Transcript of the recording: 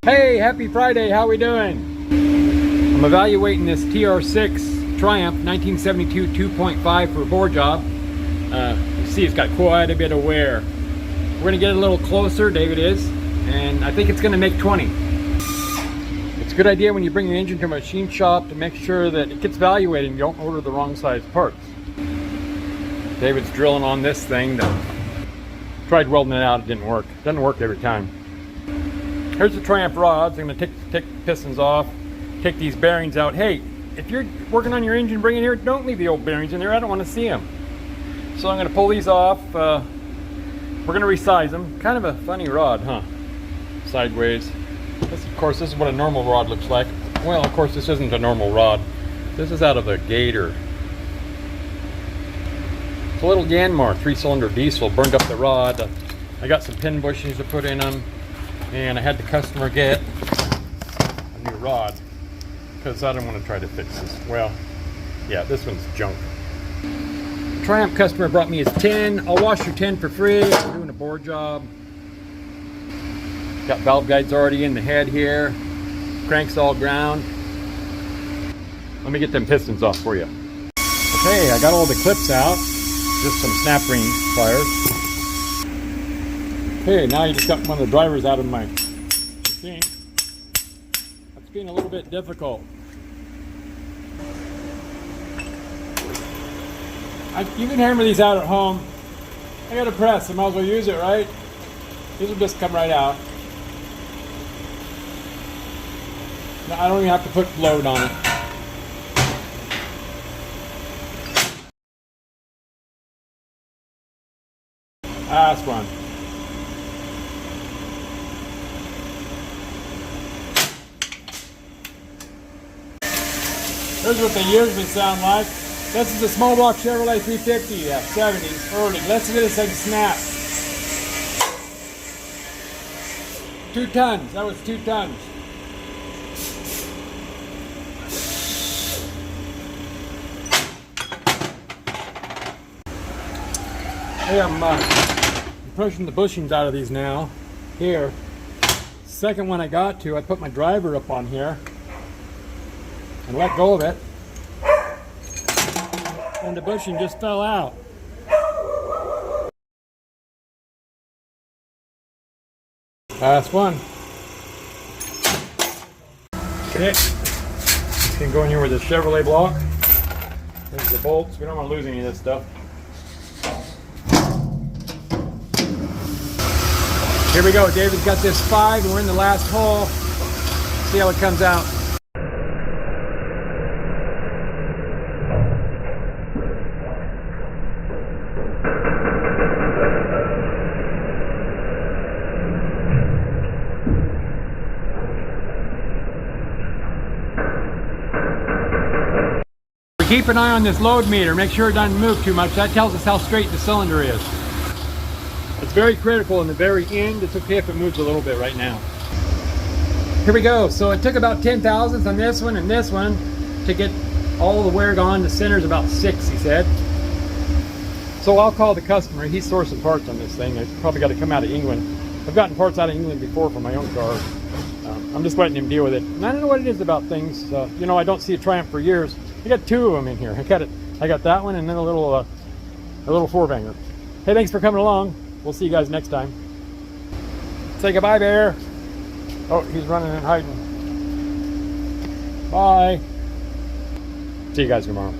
Hey, happy Friday, how we doing? I'm evaluating this TR6 Triumph 1972 2.5 for a bore job. You see it's got quite a bit of wear. We're gonna get a little closer, David is, and I think it's gonna make 20. It's a good idea when you bring your engine to a machine shop to make sure that it gets evaluated and you don't order the wrong size parts. David's drilling on this thing. Tried welding it out, it didn't work. It doesn't work every time. Here's the Triumph rods. I'm going to take the pistons off, take these bearings out. Hey, if you're working on your engine, bring it here, don't leave the old bearings in there. I don't want to see them. So I'm going to pull these off. We're going to resize them. Kind of a funny rod, huh? Sideways. This, of course, this is what a normal rod looks like. Well, of course, this isn't a normal rod. This is out of a Gator. It's a little Yanmar 3-cylinder diesel. Burned up the rod. I got some pin bushings to put in them. And I had the customer get a new rod because I don't want to try to fix this. Well, yeah, this one's junk. Triumph customer brought me his tin. I'll wash your tin for free. I'm doing a bore job. Got valve guides already in the head here. Crank's all ground. Let me get them pistons off for you. Okay, I got all the clips out. Just some snap ring pliers. Okay, now you just got one of the drivers out of my machine. That's being a little bit difficult. You can hammer these out at home. I got a press, I might as well use it, right? These will just come right out. Now, I don't even have to put load on it. That's one. Here's what they usually sound like. This is a small block Chevrolet 350, 70s, early. Let's get this thing snap. 2 tons, that was 2 tons. Hey, I'm pushing the bushings out of these now. Here. Second one I got to, I put my driver up on here and let go of it, and the bushing just fell out. Last one. Okay, you can go in here with the Chevrolet block. There's the bolts. We don't want to lose any of this stuff. Here we go. David's got this 5 and we're in the last hole. See how it comes out. Keep an eye on this load meter. Make sure it doesn't move too much. That tells us how straight the cylinder is. It's very critical in the very end. It's okay if it moves a little bit right now. Here we go. So it took about 10 thousandths on this one and this one to get all the wear gone. The center's about 6, he said. So I'll call the customer. He's sourcing parts on this thing. It's probably got to come out of England. I've gotten parts out of England before for my own car. I'm just letting him deal with it. And I don't know what it is about things. You know, I don't see a Triumph for years. I got 2 of them in here. I got that one and then a little 4-banger. Hey, thanks for coming along. We'll see you guys next time. Say goodbye, Bear. Oh, he's running and hiding. Bye. See you guys tomorrow.